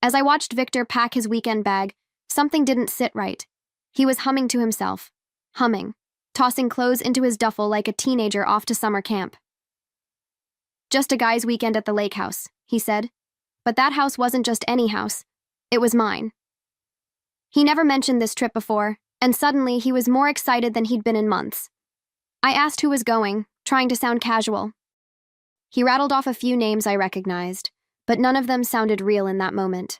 As I watched Victor pack his weekend bag, something didn't sit right. He was humming to himself. Humming. Tossing clothes into his duffel like a teenager off to summer camp. "Just a guy's weekend at the lake house," he said. But that house wasn't just any house. It was mine. He never mentioned this trip before, and suddenly he was more excited than he'd been in months. I asked who was going, trying to sound casual. He rattled off a few names I recognized, but none of them sounded real in that moment.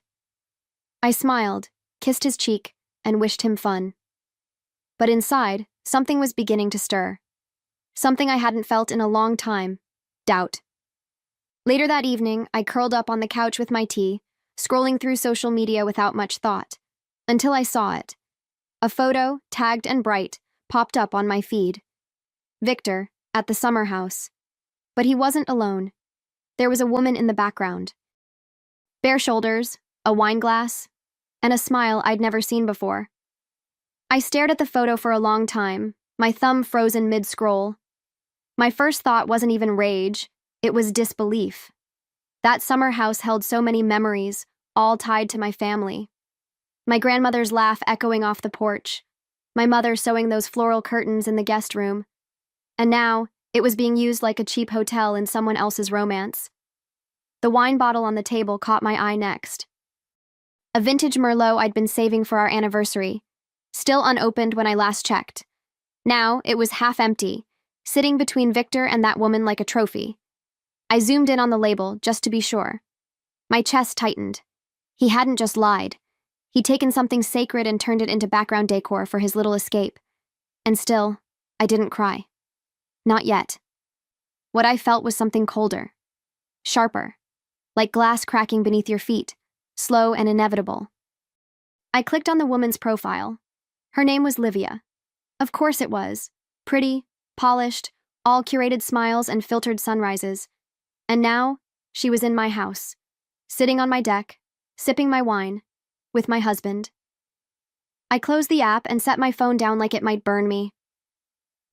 I smiled, kissed his cheek, and wished him fun. But inside, something was beginning to stir. Something I hadn't felt in a long time. Doubt. Later that evening, I curled up on the couch with my tea, scrolling through social media without much thought, until I saw it. A photo, tagged and bright, popped up on my feed. Victor, at the summer house. But he wasn't alone. There was a woman in the background. Bare shoulders, a wine glass, and a smile I'd never seen before. I stared at the photo for a long time, my thumb frozen mid-scroll. My first thought wasn't even rage, it was disbelief. That summer house held so many memories, all tied to my family. My grandmother's laugh echoing off the porch, my mother sewing those floral curtains in the guest room, and now it was being used like a cheap hotel in someone else's romance. The wine bottle on the table caught my eye next. A vintage Merlot I'd been saving for our anniversary, still unopened when I last checked. Now it was half empty, sitting between Victor and that woman like a trophy. I zoomed in on the label, just to be sure. My chest tightened. He hadn't just lied. He'd taken something sacred and turned it into background decor for his little escape. And still, I didn't cry. Not yet. What I felt was something colder. Sharper. Like glass cracking beneath your feet. Slow and inevitable. I clicked on the woman's profile. Her name was Livia. Of course it was. Pretty, polished, all curated smiles and filtered sunrises. And now, she was in my house, sitting on my deck, sipping my wine, with my husband. I closed the app and set my phone down like it might burn me.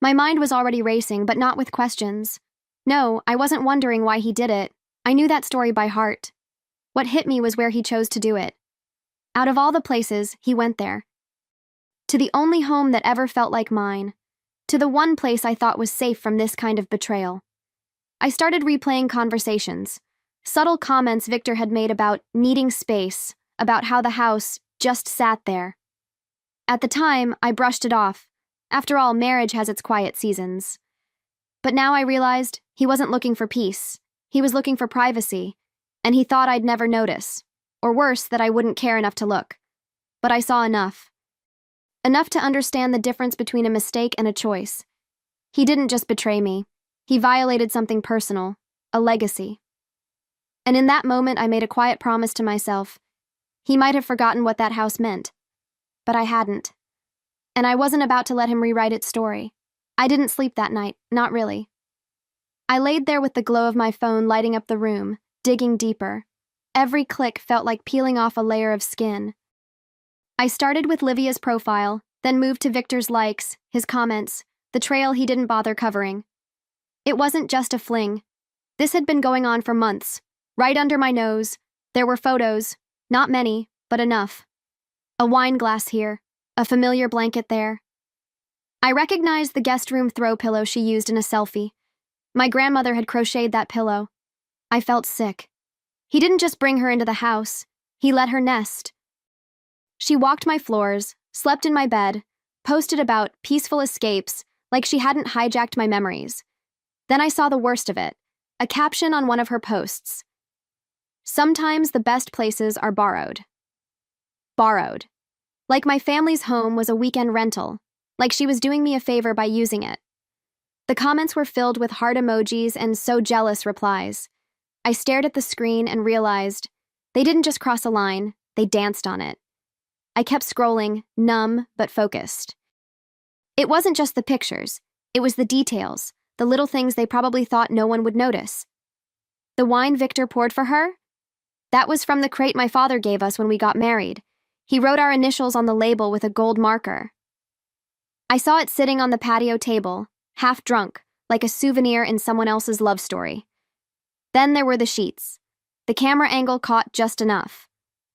My mind was already racing, but not with questions. No, I wasn't wondering why he did it. I knew that story by heart. What hit me was where he chose to do it. Out of all the places, he went there. To the only home that ever felt like mine. To the one place I thought was safe from this kind of betrayal. I started replaying conversations. Subtle comments Victor had made about needing space, about how the house just sat there. At the time, I brushed it off. After all, marriage has its quiet seasons. But now I realized he wasn't looking for peace. He was looking for privacy, and he thought I'd never notice, or worse, that I wouldn't care enough to look. But I saw enough. Enough to understand the difference between a mistake and a choice. He didn't just betray me. He violated something personal, a legacy. And in that moment, I made a quiet promise to myself. He might have forgotten what that house meant, but I hadn't. And I wasn't about to let him rewrite its story. I didn't sleep that night, not really. I laid there with the glow of my phone lighting up the room, digging deeper. Every click felt like peeling off a layer of skin. I started with Livia's profile, then moved to Victor's likes, his comments, the trail he didn't bother covering. It wasn't just a fling. This had been going on for months. Right under my nose, there were photos, not many, but enough. A wine glass here, a familiar blanket there. I recognized the guest room throw pillow she used in a selfie. My grandmother had crocheted that pillow. I felt sick. He didn't just bring her into the house, he let her nest. She walked my floors, slept in my bed, posted about peaceful escapes like she hadn't hijacked my memories. Then I saw the worst of it, a caption on one of her posts. "Sometimes the best places are borrowed." Borrowed. Like my family's home was a weekend rental, like she was doing me a favor by using it. The comments were filled with heart emojis and "so jealous" replies. I stared at the screen and realized they didn't just cross a line, they danced on it. I kept scrolling, numb but focused. It wasn't just the pictures, it was the details, the little things they probably thought no one would notice. The wine Victor poured for her? That was from the crate my father gave us when we got married. He wrote our initials on the label with a gold marker. I saw it sitting on the patio table, half drunk, like a souvenir in someone else's love story. Then there were the sheets. The camera angle caught just enough.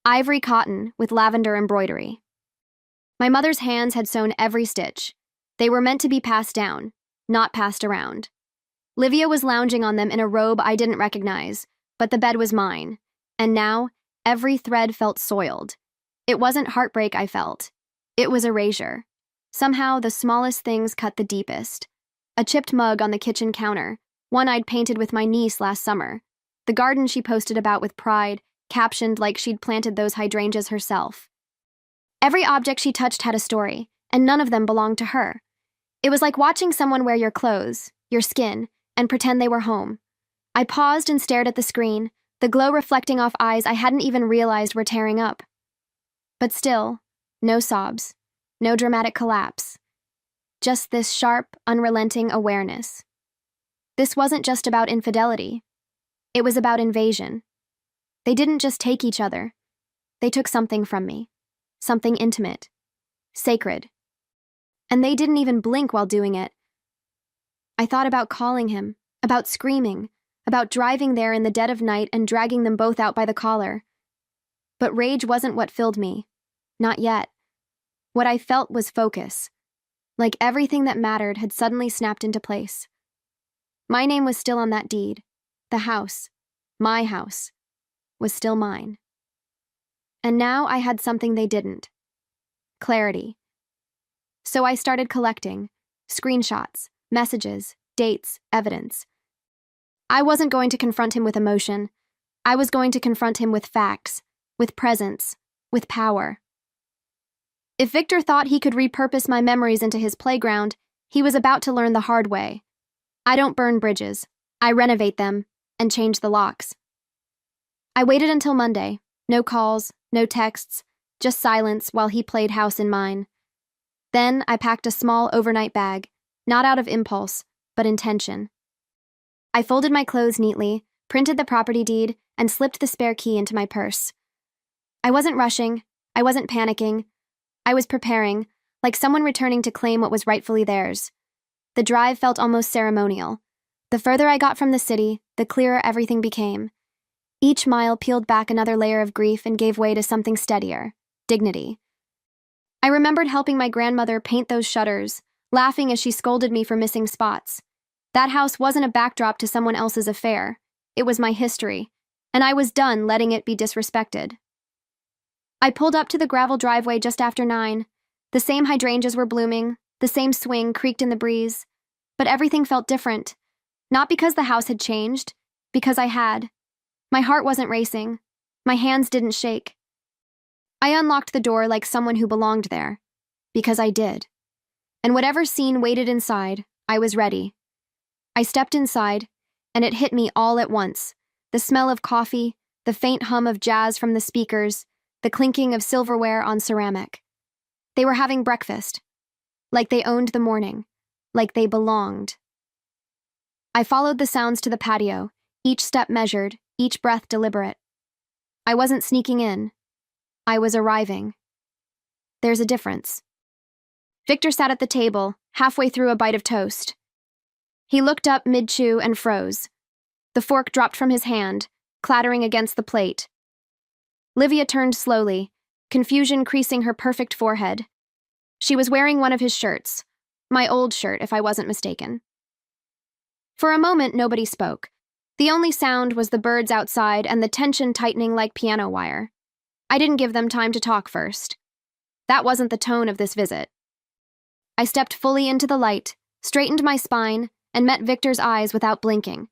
ivory cotton with lavender embroidery. My mother's hands had sewn every stitch. They were meant to be passed down, not passed around. Livia was lounging on them in a robe I didn't recognize, but the bed was mine, and now every thread felt soiled. It wasn't heartbreak I felt. It was erasure. Somehow, the smallest things cut the deepest. A chipped mug on the kitchen counter, one I'd painted with my niece last summer. The garden she posted about with pride, captioned like she'd planted those hydrangeas herself. Every object she touched had a story, and none of them belonged to her. It was like watching someone wear your clothes, your skin, and pretend they were home. I paused and stared at the screen, the glow reflecting off eyes I hadn't even realized were tearing up. But still, no sobs, no dramatic collapse. Just this sharp, unrelenting awareness. This wasn't just about infidelity. It was about invasion. They didn't just take each other. They took something from me. Something intimate. Sacred. And they didn't even blink while doing it. I thought about calling him, about screaming, about driving there in the dead of night and dragging them both out by the collar. But rage wasn't what filled me. Not yet. What I felt was focus. Like everything that mattered had suddenly snapped into place. My name was still on that deed. The house, my house, was still mine. And now I had something they didn't. Clarity. So I started collecting. Screenshots, messages, dates, evidence. I wasn't going to confront him with emotion. I was going to confront him with facts, with presence, with power. If Victor thought he could repurpose my memories into his playground, he was about to learn the hard way. I don't burn bridges. I renovate them and change the locks. I waited until Monday. No calls, no texts, just silence while he played house in mine. Then I packed a small overnight bag, not out of impulse, but intention. I folded my clothes neatly, printed the property deed, and slipped the spare key into my purse. I wasn't rushing. I wasn't panicking. I was preparing, like someone returning to claim what was rightfully theirs. The drive felt almost ceremonial. The further I got from the city, the clearer everything became. Each mile peeled back another layer of grief and gave way to something steadier, dignity. I remembered helping my grandmother paint those shutters, laughing as she scolded me for missing spots. That house wasn't a backdrop to someone else's affair. It was my history, and I was done letting it be disrespected. I pulled up to the gravel driveway just after 9. The same hydrangeas were blooming, the same swing creaked in the breeze, but everything felt different. Not because the house had changed, because I had. My heart wasn't racing. My hands didn't shake. I unlocked the door like someone who belonged there, because I did. And whatever scene waited inside, I was ready. I stepped inside, and it hit me all at once. The smell of coffee, the faint hum of jazz from the speakers, the clinking of silverware on ceramic. They were having breakfast, like they owned the morning, like they belonged. I followed the sounds to the patio, each step measured, each breath deliberate. I wasn't sneaking in. I was arriving. There's a difference. Victor sat at the table, halfway through a bite of toast. He looked up mid-chew and froze. The fork dropped from his hand, clattering against the plate. Livia turned slowly, confusion creasing her perfect forehead. She was wearing one of his shirts, my old shirt if I wasn't mistaken. For a moment, nobody spoke. The only sound was the birds outside and the tension tightening like piano wire. I didn't give them time to talk first. That wasn't the tone of this visit. I stepped fully into the light, straightened my spine, and met Victor's eyes without blinking.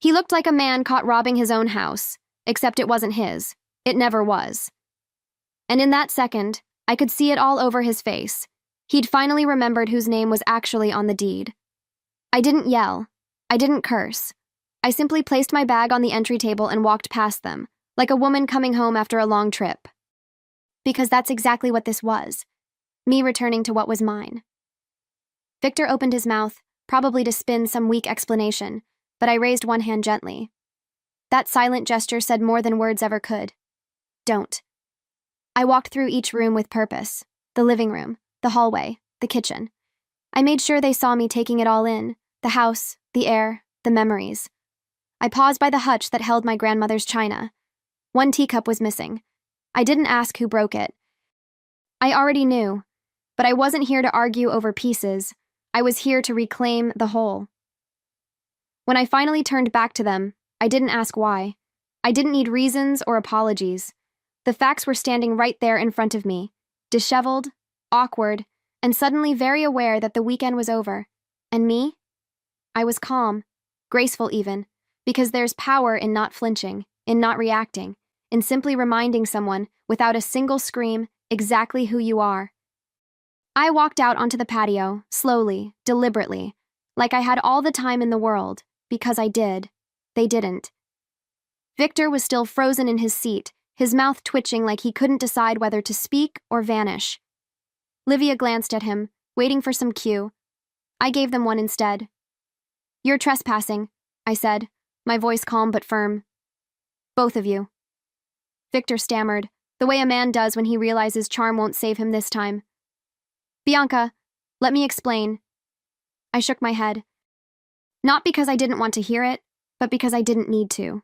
He looked like a man caught robbing his own house, except it wasn't his. It never was. And in that second, I could see it all over his face. He'd finally remembered whose name was actually on the deed. I didn't yell. I didn't curse. I simply placed my bag on the entry table and walked past them, like a woman coming home after a long trip. Because that's exactly what this was. Me returning to what was mine. Victor opened his mouth, probably to spin some weak explanation, but I raised one hand gently. That silent gesture said more than words ever could. Don't. I walked through each room with purpose. The living room, the hallway, the kitchen. I made sure they saw me taking it all in, the house, the air, the memories. I paused by the hutch that held my grandmother's china. One teacup was missing. I didn't ask who broke it. I already knew, but I wasn't here to argue over pieces. I was here to reclaim the whole. When I finally turned back to them, I didn't ask why. I didn't need reasons or apologies. The facts were standing right there in front of me, disheveled, awkward, and suddenly very aware that the weekend was over. And me? I was calm, graceful even, because there's power in not flinching, in not reacting, in simply reminding someone, without a single scream, exactly who you are. I walked out onto the patio, slowly, deliberately, like I had all the time in the world, because I did. They didn't. Victor was still frozen in his seat, his mouth twitching like he couldn't decide whether to speak or vanish. Livia glanced at him, waiting for some cue. I gave them one instead. "You're trespassing," I said, my voice calm but firm. "Both of you." Victor stammered, the way a man does when he realizes charm won't save him this time. "Bianca, let me explain." I shook my head. Not because I didn't want to hear it, but because I didn't need to.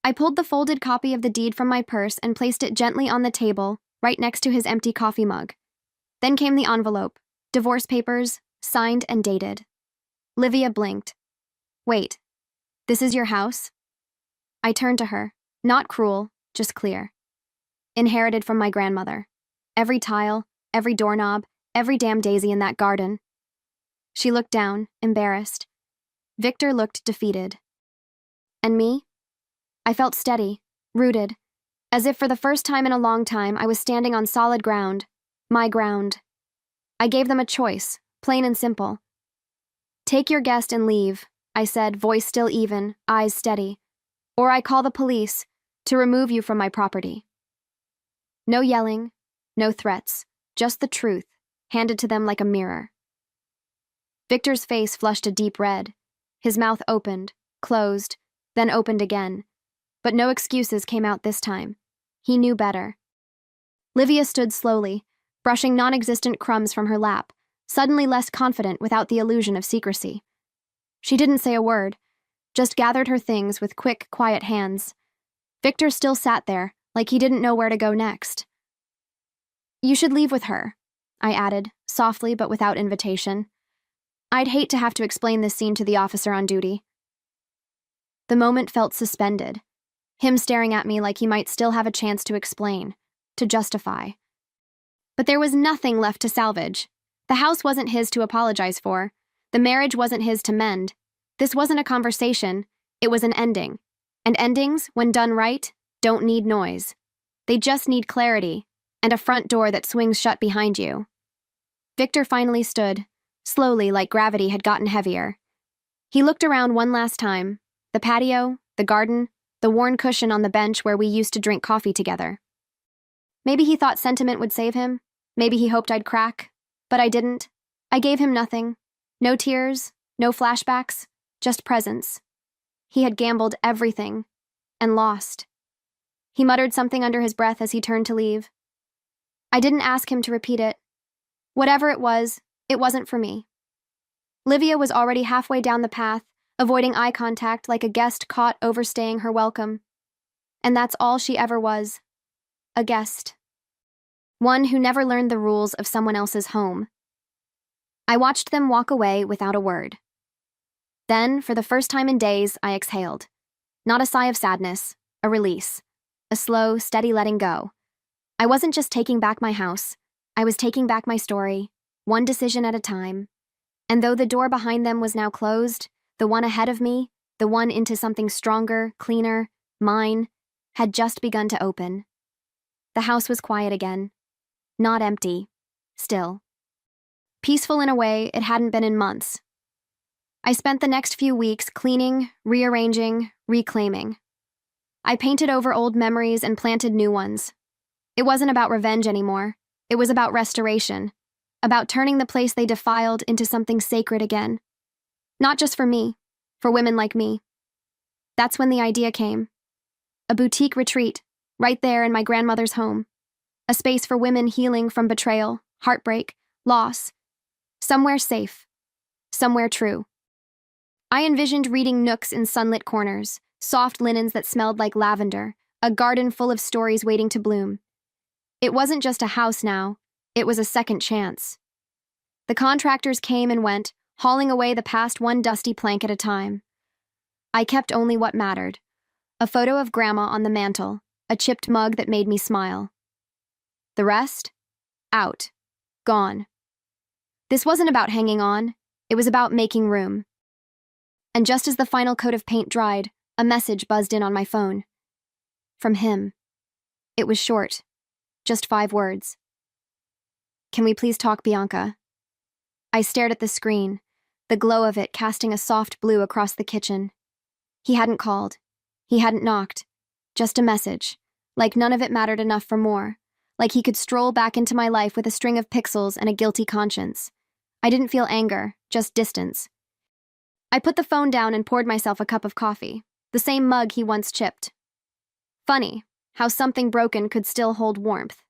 I pulled the folded copy of the deed from my purse and placed it gently on the table, right next to his empty coffee mug. Then came the envelope, divorce papers, signed and dated. Livia blinked. "Wait, this is your house?" I turned to her, not cruel, just clear. Inherited from my grandmother. Every tile, every doorknob, every damn daisy in that garden. She looked down, embarrassed. Victor looked defeated. And me? I felt steady, rooted, as if for the first time in a long time I was standing on solid ground, my ground. I gave them a choice, plain and simple. "Take your guest and leave," I said, voice still even, eyes steady. "Or I call the police to remove you from my property." No yelling, no threats, just the truth, handed to them like a mirror. Victor's face flushed a deep red. His mouth opened, closed, then opened again. But no excuses came out this time. He knew better. Livia stood slowly, brushing non-existent crumbs from her lap, suddenly less confident without the illusion of secrecy. She didn't say a word, just gathered her things with quick, quiet hands. Victor still sat there, like he didn't know where to go next. "You should leave with her," I added, softly but without invitation. "I'd hate to have to explain this scene to the officer on duty." The moment felt suspended. Him staring at me like he might still have a chance to explain, to justify. But there was nothing left to salvage. The house wasn't his to apologize for. The marriage wasn't his to mend. This wasn't a conversation, it was an ending. And endings, when done right, don't need noise. They just need clarity, and a front door that swings shut behind you. Victor finally stood, slowly like gravity had gotten heavier. He looked around one last time, the patio, the garden, the worn cushion on the bench where we used to drink coffee together. Maybe he thought sentiment would save him. Maybe he hoped I'd crack. But I didn't. I gave him nothing. No tears, no flashbacks, just presence. He had gambled everything, and lost. He muttered something under his breath as he turned to leave. I didn't ask him to repeat it. Whatever it wasn't for me. Livia was already halfway down the path, avoiding eye contact like a guest caught overstaying her welcome. And that's all she ever was. A guest. One who never learned the rules of someone else's home. I watched them walk away without a word. Then, for the first time in days, I exhaled. Not a sigh of sadness, a release. A slow, steady letting go. I wasn't just taking back my house. I was taking back my story, one decision at a time. And though the door behind them was now closed, the one ahead of me, the one into something stronger, cleaner, mine, had just begun to open. The house was quiet again. Not empty. Still. Peaceful in a way it hadn't been in months. I spent the next few weeks cleaning, rearranging, reclaiming. I painted over old memories and planted new ones. It wasn't about revenge anymore. It was about restoration. About turning the place they defiled into something sacred again. Not just for me, for women like me. That's when the idea came. A boutique retreat, right there in my grandmother's home. A space for women healing from betrayal, heartbreak, loss. Somewhere safe. Somewhere true. I envisioned reading nooks in sunlit corners, soft linens that smelled like lavender, a garden full of stories waiting to bloom. It wasn't just a house now, it was a second chance. The contractors came and went, hauling away the past one dusty plank at a time. I kept only what mattered. A photo of Grandma on the mantel, a chipped mug that made me smile. The rest? Out. Gone. This wasn't about hanging on, it was about making room. And just as the final coat of paint dried, a message buzzed in on my phone. From him. It was short. Just 5 words. Can we please talk, Bianca? I stared at the screen, the glow of it casting a soft blue across the kitchen. He hadn't called. He hadn't knocked. Just a message. Like none of it mattered enough for more. Like he could stroll back into my life with a string of pixels and a guilty conscience. I didn't feel anger, just distance. I put the phone down and poured myself a cup of coffee, the same mug he once chipped. Funny, how something broken could still hold warmth.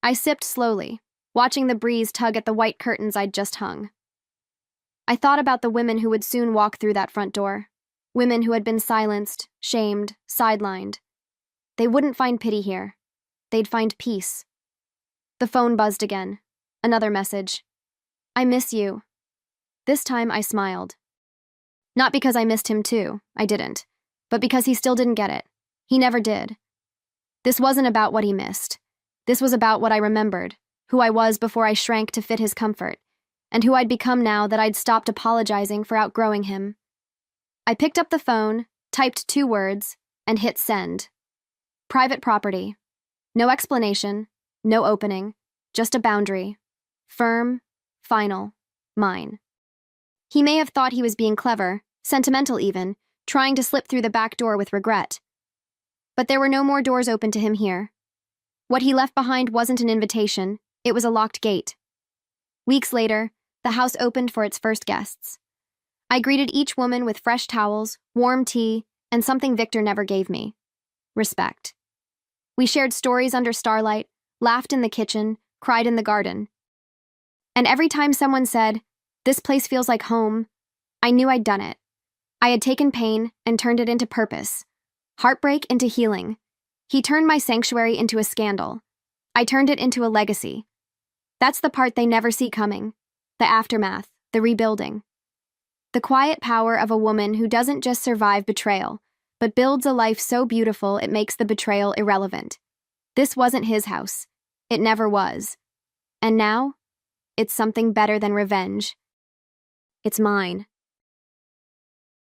I sipped slowly, watching the breeze tug at the white curtains I'd just hung. I thought about the women who would soon walk through that front door. Women who had been silenced, shamed, sidelined. They wouldn't find pity here. They'd find peace. The phone buzzed again. Another message. I miss you. This time I smiled. Not because I missed him too, I didn't, but because he still didn't get it. He never did. This wasn't about what he missed. This was about what I remembered, who I was before I shrank to fit his comfort, and who I'd become now that I'd stopped apologizing for outgrowing him. I picked up the phone, typed 2 words, and hit send. Private property. No explanation, no opening, just a boundary. Firm, final, mine. He may have thought he was being clever, sentimental even, trying to slip through the back door with regret. But there were no more doors open to him here. What he left behind wasn't an invitation, it was a locked gate. Weeks later, the house opened for its first guests. I greeted each woman with fresh towels, warm tea, and something Victor never gave me. Respect. We shared stories under starlight, laughed in the kitchen, cried in the garden. And every time someone said, "This place feels like home," I knew I'd done it. I had taken pain and turned it into purpose. Heartbreak into healing. He turned my sanctuary into a scandal. I turned it into a legacy. That's the part they never see coming. The aftermath, the rebuilding. The quiet power of a woman who doesn't just survive betrayal, but builds a life so beautiful it makes the betrayal irrelevant. This wasn't his house. It never was. And now, it's something better than revenge. It's mine.